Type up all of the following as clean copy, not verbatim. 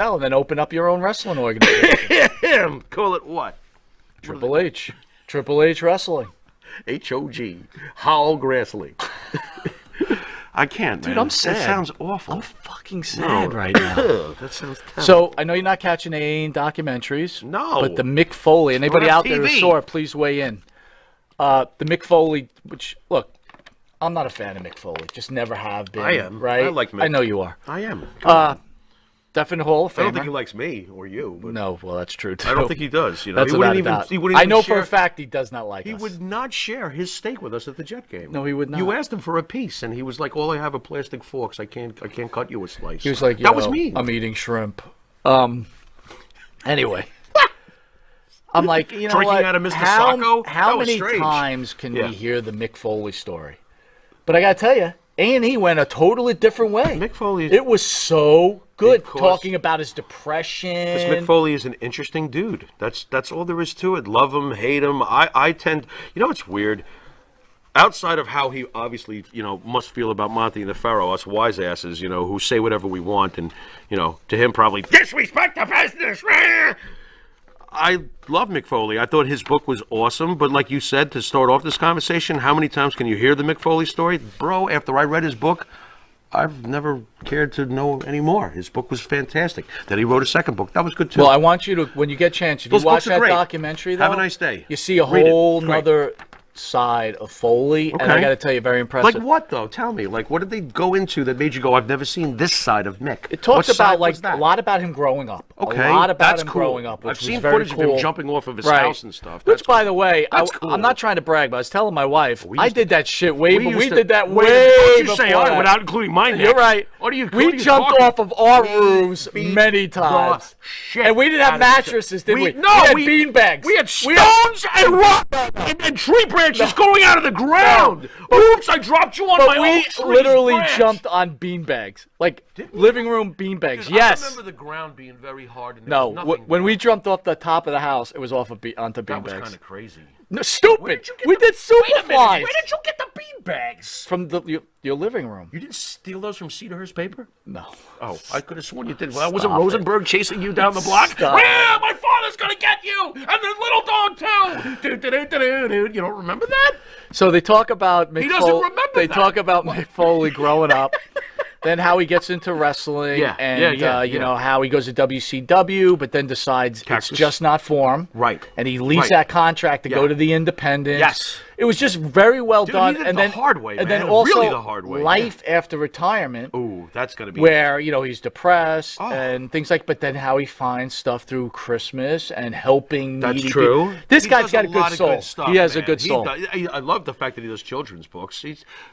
Hell, and then open up your own wrestling organization. Call it what? Triple H. Triple H Wrestling. HOG. Howell Grassley. I can't, man. Dude, I'm sad. That sounds awful. I'm fucking sad right now. That sounds terrible. So, I know you're not catching any documentaries. No. But the Mick Foley, anybody on out there who TV. saw it, please weigh in. The Mick Foley, which, look, I'm not a fan of Mick Foley. Just never have been. I am. Right? I like Mick. I know you are. I am. Definite Hall of Famer. I don't think he likes me or you. But No, well, that's true, too. I don't think he does. You know, That's he without wouldn't a even. doubt. He wouldn't I even know share, for a fact he does not like he us. would not share his steak with us at the Jet game. No, he would not. You asked him for a piece, and he was like, "All I have are plastic forks. I can't cut you a slice." He was like, "That was me." I'm eating shrimp. Anyway. I'm like, you know Drinking what? out of Mr. Sacco? How That was many strange. times can Yeah. we hear the Mick Foley story? But I got to tell you, A&E went a totally different way. Mick Foley. It was so good, Because- talking about his depression. Because Mick Foley is an interesting dude. That's all there is to it. Love him, hate him. I tend, you know, it's weird. Outside of how he obviously, you know, must feel about Monty and the Pharaoh, us wise asses, you know, who say whatever we want, and you know, to him probably disrespect the business. I love Mick Foley. I thought his book was awesome, but like you said, to start off this conversation, how many times can you hear the Mick Foley story? Bro, after I read his book, I've never cared to know anymore. His book was fantastic. Then he wrote a second book. That was good too. Well, I want you to, when you get a chance, if Those you watch books are that great. documentary, though, Have a nice day. you see a Read it. whole It's great. nother side of Foley, and I Okay. got to tell you, very impressive. Like what though? Tell me. Like what did they go into that made you go, I've never seen this side of Mick? It talks What side about like was that? a lot about him growing up. Okay, A lot about that's him cool. growing up. Which I've was seen very footage cool. of him jumping off of his Right. house and stuff. Which, That's by cool. the way, That's cool. I'm not trying to brag, but I was telling my wife I used did that shit way. We But we used to- did that wait, way don't you before say I that. without including my neck. You're right. What are you? We what are you jumped talking? off of our We roofs beat many the times, shit and we didn't out have of each other. mattresses, did we? No, had beanbags. We had stones and rock and tree branches going out of the ground. Oops! I dropped you on But my own we tree's literally branch. jumped on beanbags, like living room beanbags. Dude, Yes. I remember the ground being very hard. And there No, was nothing when we there. jumped off the top of the house, it was off of onto that was beanbags. kind of crazy. No, Where stupid. did you get We the- did Wait a minute, Superflies where did you get the beanbags? from your living room. You didn't steal those from Cedarhurst paper? No. Oh, I could have sworn you did. Well, that wasn't Stop it. Rosenberg chasing you down the block. Stop. Well, my father's gonna get you, and the little dog too. Do. You don't remember that? So they talk about Mick He doesn't Foley. remember They that. talk about Mick Foley growing up, then how he gets into wrestling, Yeah, and yeah, you yeah. know how he goes to WCW, but then decides Cactus. it's just not for him. Right. And he leaves Right. that contract to Yeah. go to the Independents. Yes. It was just very well Dude, done. he did and the then hard way, and man. then also Really the hard way, life after retirement. Ooh, that's gonna be. Where he's depressed Oh. and things like, but then how he finds stuff through Christmas and helping. That's needy true. people. This He guy's does got a good lot of soul. stuff, He has a man. good soul. I love the fact that he does children's books.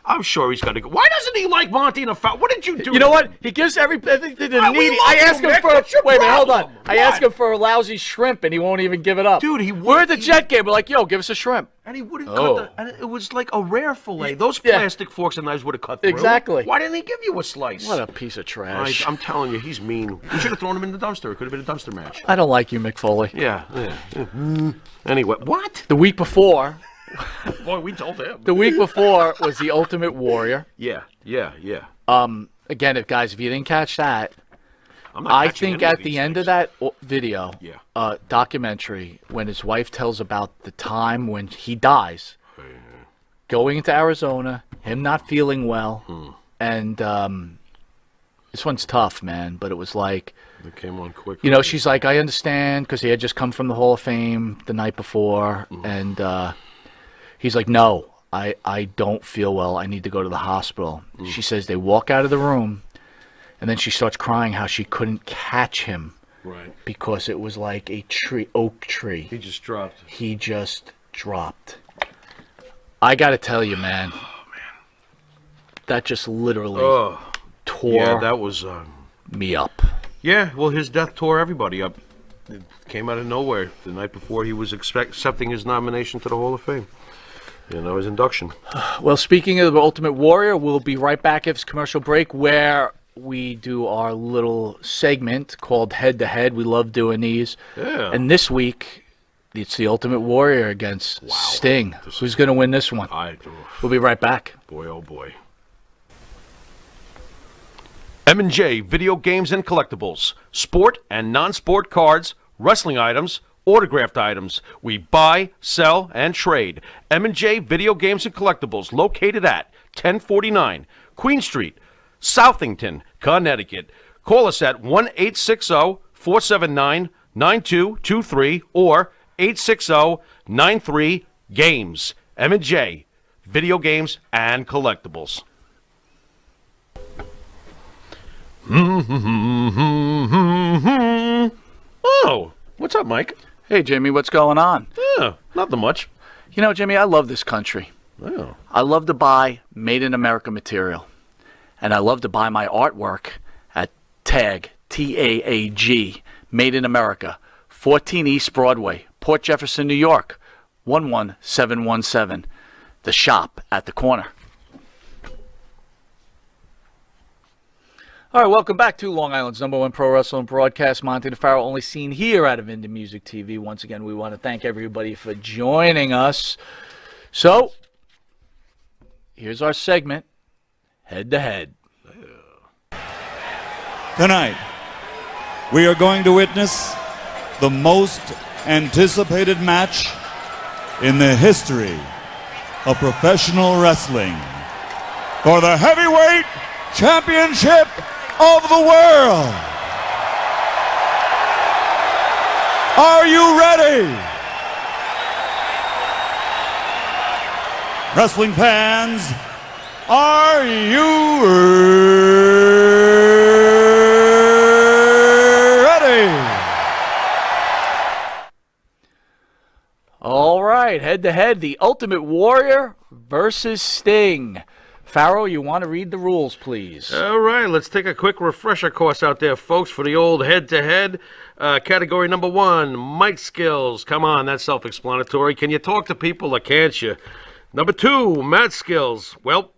I'm sure he's gonna go. Why doesn't he like Monty and the Fountain? What did you do? You know to what? him? He gives everything to the Why, we needy. love I you, ask him Mick. for What's your wait a minute, hold on. problem? I ask What? him for a lousy shrimp, and he won't even give it up. Dude, he We're at the wouldn't Jet game. We're like, yo, give us a shrimp. And he wouldn't Oh. cut the. And it was like a rare fillet. Those Yeah. plastic forks and knives would have cut through. Exactly. Why didn't he give you a slice? What a piece of trash. I'm telling you, he's mean. You should have thrown him in the dumpster. It could have been a dumpster match. I don't like you, Mick Foley. Yeah. Anyway, what? The week before, Boy, we told him. was the Ultimate Warrior. Yeah. Again, if you didn't catch that, I'm not I catching think any at these the end things. of that video, Yeah. documentary, when his wife tells about the time when he dies, going into Arizona, him not feeling well, and this one's tough, man. But it was like, It came on quick. she's like, I understand, because he had just come from the Hall of Fame the night before, and he's like, no, I don't feel well. I need to go to the hospital. She says they walk out of the room, and then she starts crying how she couldn't catch him Right. because it was like a oak tree. He just dropped. He just dropped. I got to tell you, man, that just literally Oh. tore Yeah, that was. me up. Yeah, well, his death tore everybody up. It came out of nowhere the night before he was accepting his nomination to the Hall of Fame. His induction. Well, speaking of the Ultimate Warrior, we'll be right back after this commercial break where we do our little segment called Head to Head. We love doing these. Yeah. And this week, it's the Ultimate Warrior against Sting. Who's going to win this one? We'll be right back. Boy, oh boy. M&J Video Games and Collectibles. Sport and non-sport cards, wrestling items, autographed items. We buy, sell, and trade. M&J Video Games and Collectibles, located at 1049 Queen Street, Southington, Connecticut. Call us at 1-860-479-9223 or 860-93-GAMES. M&J Video Games and Collectibles. Oh, what's up, Mike? Hey, Jimmy, what's going on? Yeah, nothing much. You know, Jimmy, I love this country. Oh. I love to buy made in America material. And I love to buy my artwork at TAG, T-A-A-G, Made in America, 14 East Broadway, Port Jefferson, New York, 11717. The shop at the corner. All right, welcome back to Long Island's #1 pro wrestling broadcast. Monty DeFaro, only seen here out of Indie Music TV. Once again, we want to thank everybody for joining us. So, here's our segment, Head to Head. Tonight, we are going to witness the most anticipated match in the history of professional wrestling for the heavyweight championship of the world. Are you ready? Wrestling fans, are you ready? All right, head to head, the Ultimate Warrior versus Sting. Farrow, you want to read the rules, please? All right, let's take a quick refresher course out there, folks, for the old head-to-head. Category number 1, mic skills. Come on, that's self-explanatory. Can you talk to people or can't you? Number 2, mat skills. Well,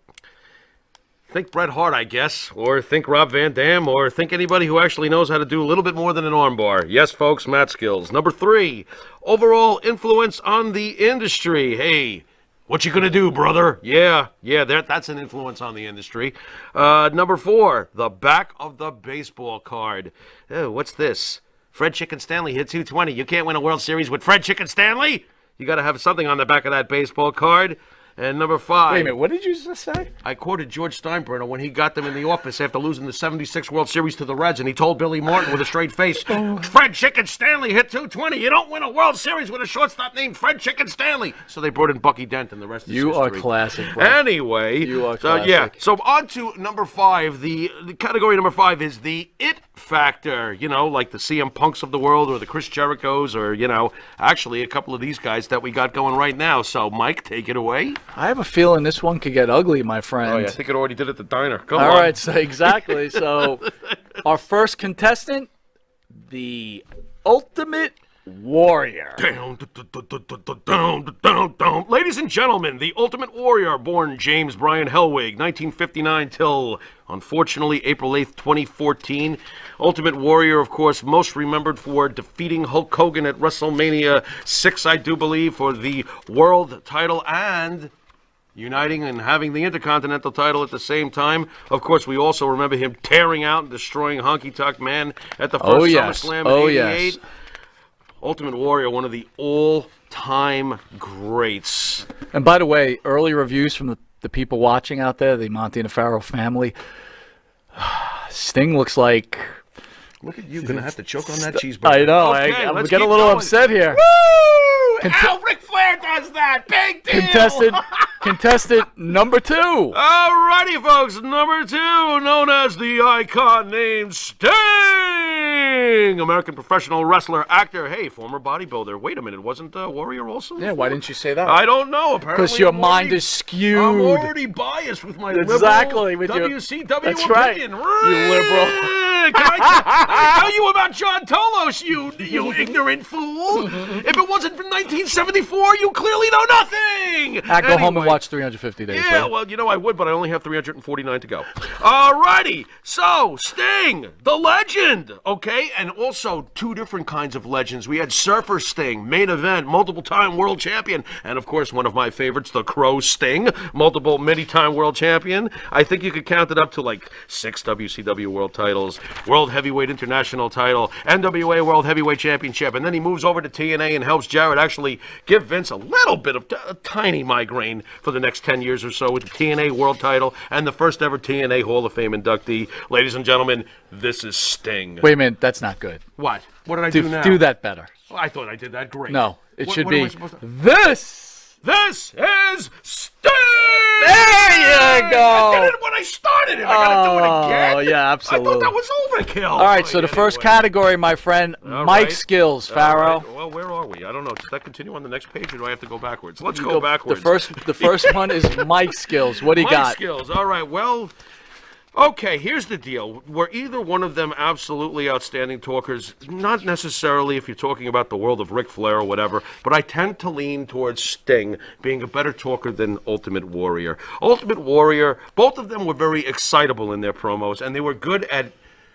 think Bret Hart, I guess, or think Rob Van Dam, or think anybody who actually knows how to do a little bit more than an armbar. Yes, folks, mat skills. Number 3, overall influence on the industry. Hey, what you gonna do, brother? Yeah, that's an influence on the industry. Number 4, the back of the baseball card. Oh, what's this? Fred Chicken Stanley hit 220. You can't win a World Series with Fred Chicken Stanley? You got to have something on the back of that baseball card. And number 5. Wait a minute, what did you just say? I quoted George Steinbrenner when he got them in the office after losing the 76 World Series to the Reds, and he told Billy Martin with a straight face, Fred Chicken Stanley hit 220. You don't win a World Series with a shortstop named Fred Chicken Stanley. So they brought in Bucky Dent, and the rest is history. You are classic, bro. Anyway, You are classic. So on to number 5. The category number 5 is the it factor. You know, like the CM Punks of the world or the Chris Jerichos or, you know, actually a couple of these guys that we got going right now. So, Mike, take it away. I have a feeling this one could get ugly, my friend. Oh, yeah, I think it already did at the diner. Come All on. right, so exactly. So our first contestant, the Ultimate Warrior. Ladies and gentlemen, the Ultimate Warrior, born James Bryan Hellwig, 1959 till, unfortunately, April 8th, 2014. Ultimate Warrior, of course, most remembered for defeating Hulk Hogan at WrestleMania 6, I do believe, for the world title and uniting and having the Intercontinental title at the same time. Of course, we also remember him tearing out and destroying Honky Tonk Man at the first SummerSlam in '88. Yes. Ultimate Warrior, one of the all-time greats. And by the way, early reviews from the people watching out there, the Monty and the Farrow family, Sting looks like... Look at you, gonna have to choke on that cheeseburger. I know, Okay, I'm let's getting a keep little going. upset here. Woo! How Ric Flair does that! Big deal! Contestant number 2. Alrighty, folks, number 2, known as the icon named Sting! American professional wrestler, actor, hey, former bodybuilder. Wait a minute, wasn't Warrior also? Yeah, why didn't you say that? I don't know, apparently. Because your I'm mind already- is skewed. I'm already biased with my Exactly, liberal with your- WCW That's right, opinion. you liberal. I tell you about John Tolos, you ignorant fool? If it wasn't for 1974, you clearly know nothing. Go home and Anyway. watch 350 Days. Yeah, right? well, I would, but I only have 349 to go. Alrighty, so Sting, the legend, okay? And also two different kinds of legends. We had Surfer Sting, main event, multiple-time world champion, and of course, one of my favorites, the Crow Sting, multiple many-time world champion. I think you could count it up to like 6 WCW world titles, World Heavyweight International title, NWA World Heavyweight Championship, and then he moves over to TNA and helps Jarrett actually give Vince a little bit of a tiny migraine for the next 10 years or so with the TNA world title and the first ever TNA Hall of Fame inductee. Ladies and gentlemen, this is Sting. Wait a minute, that's not good. What? What did I do now? Do that better. Oh, I thought I did that great. No, it should what am I be supposed to- this. This is Sting! There you go. I did it when I started it. I gotta do it again. Oh, yeah, absolutely. I thought that was overkill. All right, so the first category, my friend, All Mike right. Skills, All Pharaoh. right. Well, where are we? I don't know. Does that continue on the next page, or do I have to go backwards? Let's go backwards. The first one is Mike Skills. What do you Mike got? Skills. All right. Well, okay. Here's the deal. Were either one of them absolutely outstanding talkers? Not necessarily if you're talking about the world of Ric Flair or whatever, but I tend to lean towards Sting being a better talker than Ultimate Warrior. Ultimate Warrior, both of them were very excitable in their promos, and they were good at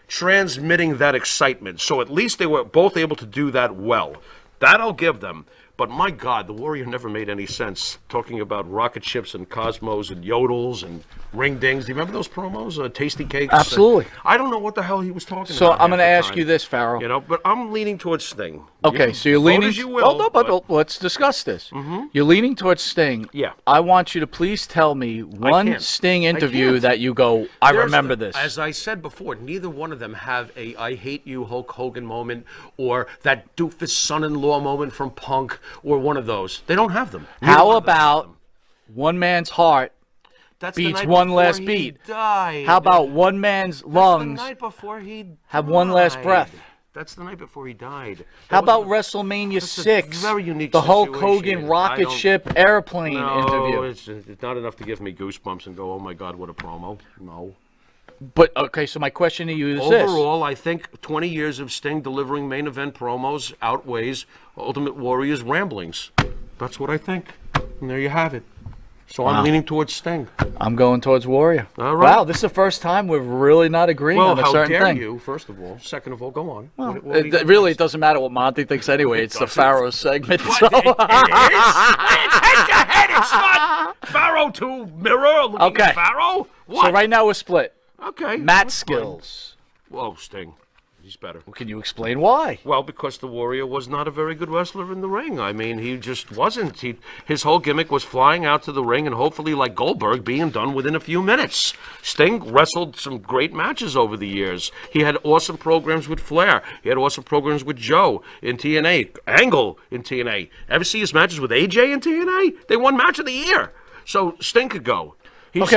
transmitting that excitement. So at least they were both able to do that well. That I'll give them. But my God, the Warrior never made any sense. Talking about rocket ships and cosmos and yodels and ring dings. Do you remember those promos? Tasty cakes? Absolutely. I don't know what the hell he was talking So about. I'm going to half the ask time. you this, Pharaoh. You know, but I'm leaning towards Sting. Okay, so you're vote leaning. as you will, Oh, no, but let's discuss this. You're leaning towards Sting. Yeah. I want you to please tell me one can't. Sting I interview can't. that you go, I There's- remember this. As I said before, neither one of them have a I hate you Hulk Hogan moment or that doofus son-in-law moment from Punk or one of those. They don't have them. Neither How one of them have about them. one man's heart That's the beats night one before last he beat? died. How about one man's That's lungs the night before he have one last died. breath? That's the night before he died. How That about was WrestleMania that's a 6? very unique the Hulk situation. Hogan I rocket don't- ship airplane no, interview. it's not enough to give me goosebumps and go, oh my God, what a promo. No. But okay, so my question to you is this. Overall, I think 20 years of Sting delivering main event promos outweighs Ultimate Warrior's ramblings. That's what I think. And there you have it. So I'm leaning towards Sting. I'm going towards Warrior. All right. Wow, this is the first time we're really not agreeing Well, on a how certain dare thing. you, first of all. Second of all, go on. Well, What do you think? really, it doesn't matter what Monty thinks anyway. It's the Pharaoh segment. What? So. It is? It's head to head. It's not Pharaoh to mirror looking Okay. at Pharaoh. What? So right now we're split. Okay. Matt that's fine. Skills. Whoa, Sting. He's better. Can you explain why? Well, because the Warrior was not a very good wrestler in the ring. I mean, he just wasn't. His whole gimmick was flying out to the ring and hopefully, like Goldberg, being done within a few minutes. Sting wrestled some great matches over the years. He had awesome programs with Flair. He had awesome programs with Joe in TNA, Angle in TNA. Ever see his matches with AJ in TNA? They won Match of the Year. So Sting could go. He's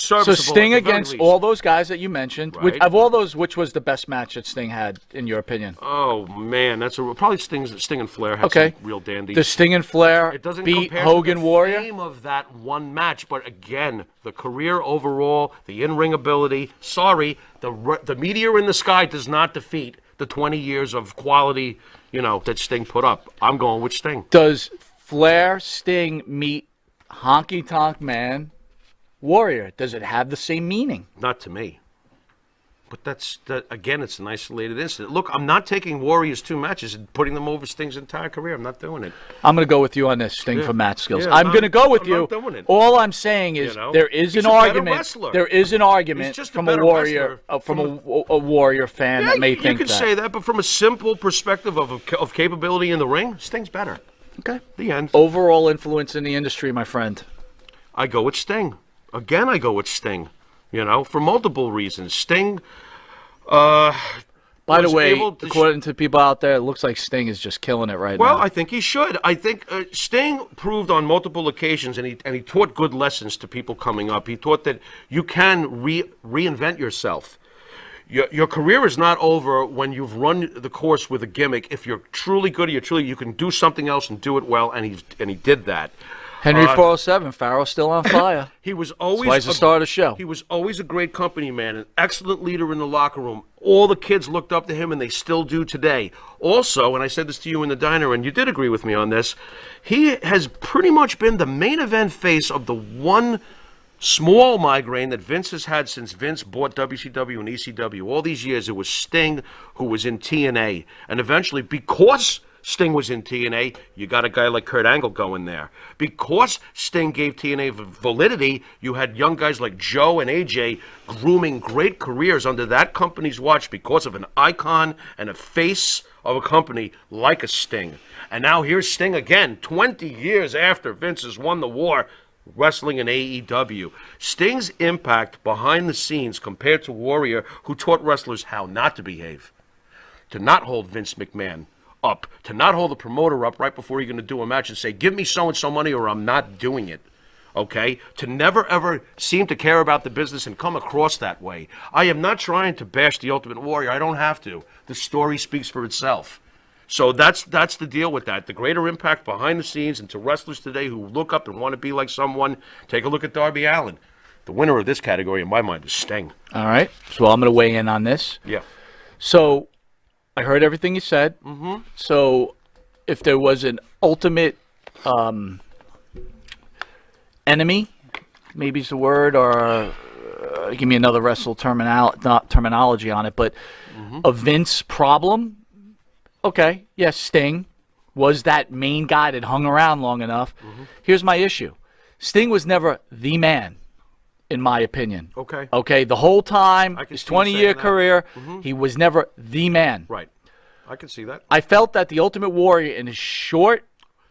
so serviceable Sting at the very against least. all those guys that you mentioned. Right. Of all those, which was the best match that Sting had, in your opinion? Oh man, that's probably Sting and Flair had Okay. some real dandy. Does Sting and Flair It doesn't beat compare Hogan to the Warrior? fame of that one match, but again, the career overall, the in-ring ability. Sorry, the meteor in the sky does not defeat the 20 years of quality, that Sting put up. I'm going with Sting. Does Flair Sting meet Honky Tonk Man Warrior? Does it have the same meaning? Not to me. But again, it's an isolated incident. Look, I'm not taking Warriors 2 matches and putting them over Sting's entire career. I'm not doing it. I'm going to go with you on this, Sting for Matt Skills. Yeah, I'm going to go with I'm you. not doing it. All I'm saying is there is He's an a better argument. wrestler. There is an argument He's just a from a better Warrior, wrestler. from a Warrior fan that may you think could that. say that, but from a simple perspective of capability in the ring, Sting's better. Okay. The end. Overall influence in the industry, my friend. I go with Sting. Again, I go with Sting. For multiple reasons. Sting. By the was way, able to according to people out there, it looks like Sting is just killing it right Well, now. I think he should. I think Sting proved on multiple occasions, and he taught good lessons to people coming up. He taught that you can reinvent yourself. Your career is not over when you've run the course with a gimmick. If you're truly good, you can do something else and do it well, and he did that. Henry 407, Farrell still on fire. He was always why he's the star of the show. He was always a great company man, an excellent leader in the locker room. All the kids looked up to him, and they still do today. Also, and I said this to you in the diner, and you did agree with me on this, he has pretty much been the main event face of the one small migraine that Vince has had since Vince bought WCW and ECW. All these years, it was Sting who was in TNA. And eventually, because Sting was in TNA, you got a guy like Kurt Angle going there. Because Sting gave TNA validity, you had young guys like Joe and AJ grooming great careers under that company's watch because of an icon and a face of a company like a Sting. And now here's Sting again, 20 years after Vince has won the war, wrestling in AEW. Sting's impact behind the scenes compared to Warrior, who taught wrestlers how not to behave, to not hold Vince McMahon up, to not hold the promoter up right before you're going to do a match and say, give me so-and-so money or I'm not doing it. Okay? To never, ever seem to care about the business and come across that way. I am not trying to bash the Ultimate Warrior. I don't have to. The story speaks for itself. So that's the deal with that. The greater impact behind the scenes, and to wrestlers today who look up and want to be like someone, take a look at Darby Allin. The winner of this category, in my mind, is Sting. All right. So I'm going to weigh in on this. Yeah. So I heard everything you said. Mm-hmm. So if there was an ultimate enemy, maybe is the word, or give me another terminology on it, but a Vince problem, okay, yes, Sting was that main guy that hung around long enough. Here's my issue. Sting was never the man, in my opinion. Okay. Okay, the whole time, I can his see you saying 20-year that. career, he was never the man. Right. I can see that. I felt that the Ultimate Warrior, in his short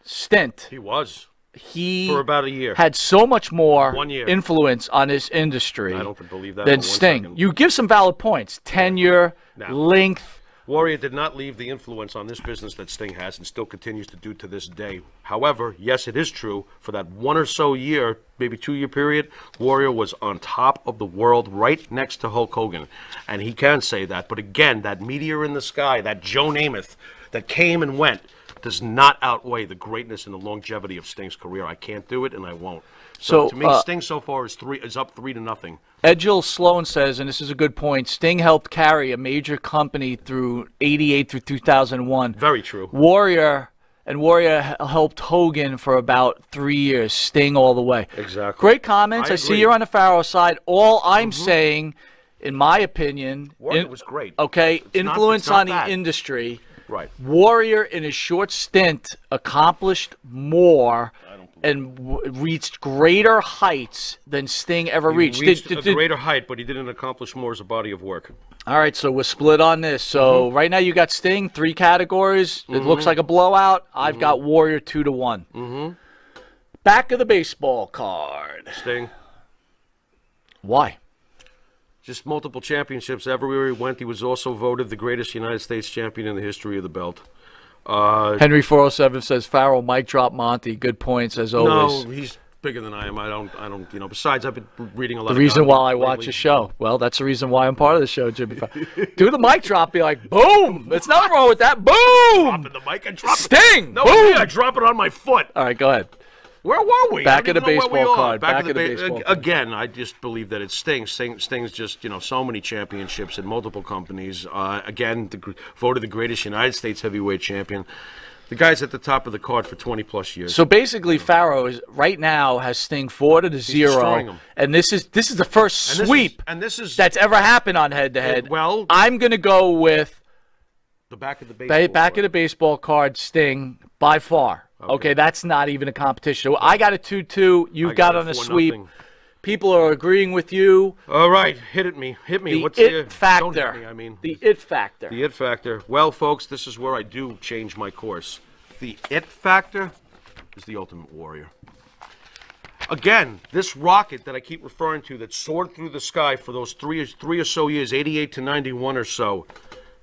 stint, He was. he For about a year. had so much more 1 year. influence on this industry I don't believe that than for 1 Sting. second. You give some valid points. Tenure, No. length. Warrior did not leave the influence on this business that Sting has and still continues to do to this day. However, yes, it is true, for that 1 or so year, maybe 2-year period, Warrior was on top of the world right next to Hulk Hogan. And he can say that. But again, that meteor in the sky, that Joe Namath that came and went, does not outweigh the greatness and the longevity of Sting's career. I can't do it, and I won't. So to me, Sting so far is up 3-0. Edgel Sloan says, and this is a good point, Sting helped carry a major company through 88 through 2001. Very true. Warrior helped Hogan for about 3 years. Sting all the way. Exactly. Great comments. I I see agree. you're on the Pharaoh side. All I'm saying, in my opinion, Warrior was great. Okay, It's not- influence it's not on the that. industry. Right. Warrior, in his short stint, accomplished more and reached greater heights than Sting ever reached. He reached a greater height, but he didn't accomplish more as a body of work. All right, so we're split on this. So right now you got Sting, 3 categories. It looks like a blowout. I've got Warrior 2-1. Back of the baseball card. Sting. Why? Just multiple championships everywhere he went. He was also voted the greatest United States champion in the history of the belt. Henry 407 says Farrell might drop Monty. Good points as always. No, he's bigger than I am. I don't. Besides, I've been reading a lot. The reason of why I watch the show. Well, that's the reason why I'm part of the show, Jimmy. Do the mic drop. Be like, boom. There's nothing wrong with that. Boom. Dropping the mic and drop Sting. it. No, Boom. I drop it on my foot. All right, go ahead. Where were we? Back I of don't the even know where baseball we are. card. Back of the baseball card. Again, I just believe that it's Sting. Sting's just so many championships in multiple companies. Again, voted the greatest United States heavyweight champion. The guy's at the top of the card for 20+ years. So basically, Farrow is right now has Sting 4-0, destroying him. and this is the first sweep that's ever happened on head-to-head. well, I'm gonna go with the back of the baseball. back of the baseball card, Sting by far. Okay, that's not even a competition. I got a 2-2. You I got got on a a sweep. 4-0. People are agreeing with you. All right, hit me. The What's it the factor. Don't hit me, I mean. The it factor. The it factor. Well, folks, this is where I do change my course. The it factor is the Ultimate Warrior. Again, this rocket that I keep referring to that soared through the sky for those three or so years, 88 to 91 or so,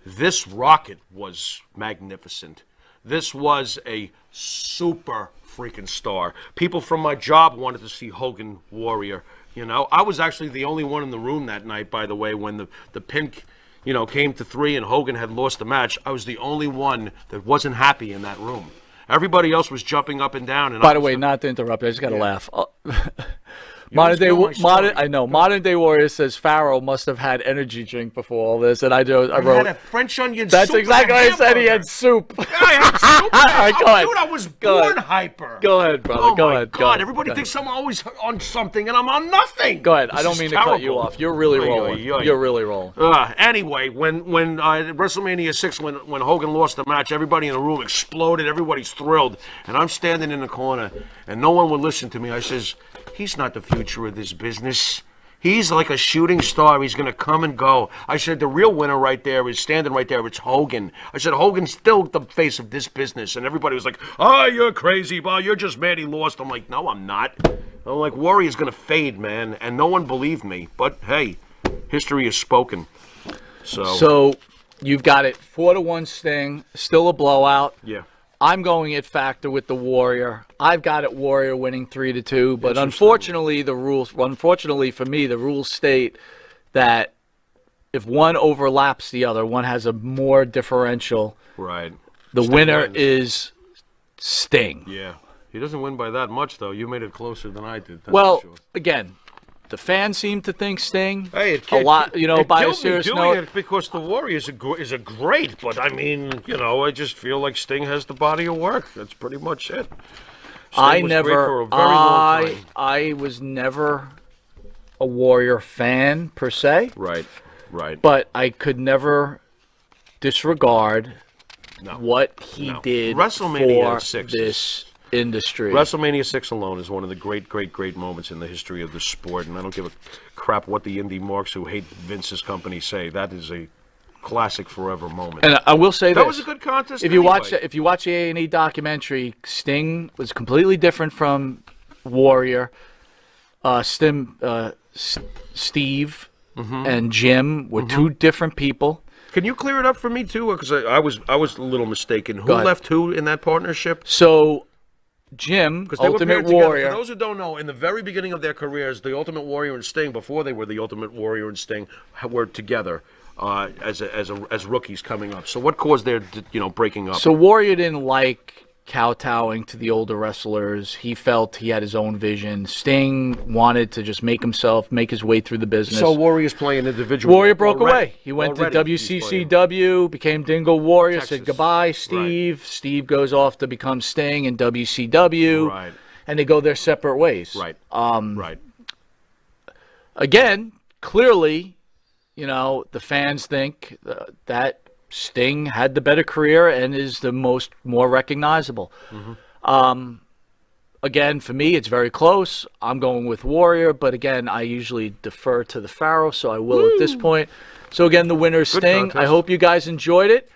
this rocket was magnificent. This was a super freaking star. People from my job wanted to see Hogan Warrior. I was actually the only one in the room that night, by the way, when the pin came to 3 and Hogan had lost the match. I was the only one that wasn't happy in that room. Everybody else was jumping up and down. And By the way, not to interrupt, I just got to laugh. always know my story. Modern Day Warrior says Pharaoh must have had energy drink before all this, and I I wrote. had a French onion That's soup exactly and a what I said. He hamburger. had soup. I had soup. All right, go ahead. Dude, I was Go born ahead. hyper. Go ahead, brother. Oh Go my ahead. God! Go ahead. Everybody Go thinks I'm always on something, and I'm on nothing. Go ahead. This I don't is mean to cut you terrible. off. You're really Oy, rolling. oy, oy. You're really rolling. Anyway, when WrestleMania 6, when Hogan lost the match, everybody in the room exploded. Everybody's thrilled, and I'm standing in the corner, and no one would listen to me. I says, "He's not the future of this business. He's like a shooting star. He's going to come and go." I said, "The real winner right there is standing right there. It's Hogan." I said, "Hogan's still the face of this business." And everybody was like, "Oh, you're crazy, Bob. You're just mad he lost." I'm like, "No, I'm not." I'm like, Warrior's going to fade, man. And no one believed me. But, hey, history is spoken. So you've got it 4-1 Sting, still a blowout. Yeah. I'm going at factor with the Warrior. I've got it Warrior winning 3-2, but unfortunately for me, the rules state that if one overlaps the other, one has a more differential. Right. The Sting winner wins. is Sting. Yeah. He doesn't win by that much, though. You made it closer than I did. That's Well, for sure. again, the fans seem to think Sting. Hey, it a lot, it by a killed me serious doing note. it because the Warriors is a great, but I mean, I just feel like Sting has the body of work. That's pretty much it. I was great for never, a very long time. I was never a Warrior fan per se, Right. but I could never disregard No. what he No. did WrestleMania for 6 this industry. WrestleMania 6 alone is one of the great moments in the history of the sport, and I don't give a crap what the indie marks who hate Vince's company say. That is a classic forever moment. And I will say that this: was a good contest. if you anyway. watch the A&E documentary, Sting was completely different from Warrior. Steve and Jim were two different people. Can you clear it up for me too? Because I was a little mistaken. Who Go ahead. left who in that partnership? So, Jim, Because they were Ultimate paired together. Warrior. For those who don't know, in the very beginning of their careers, the Ultimate Warrior and Sting, before they were the Ultimate Warrior and Sting, were together as rookies coming up. So what caused their breaking up? So Warrior didn't like kowtowing to the older wrestlers. He felt he had his own vision. Sting wanted to just make his way through the business. So Warrior's playing individual. Warrior broke already. away. He went to Already he's playing. WCCW, became Dingo Warrior, said Texas. goodbye, Steve. Steve goes off to become Sting in WCW. Right. And they go their separate ways. Right. Right. Again, clearly, the fans think that Sting had the better career and is the more recognizable. Again, for me, it's very close. I'm going with Warrior, but again, I usually defer to the Pharaoh, so I will at this point. So again, the winner is Good Sting. I contest. hope you guys enjoyed it.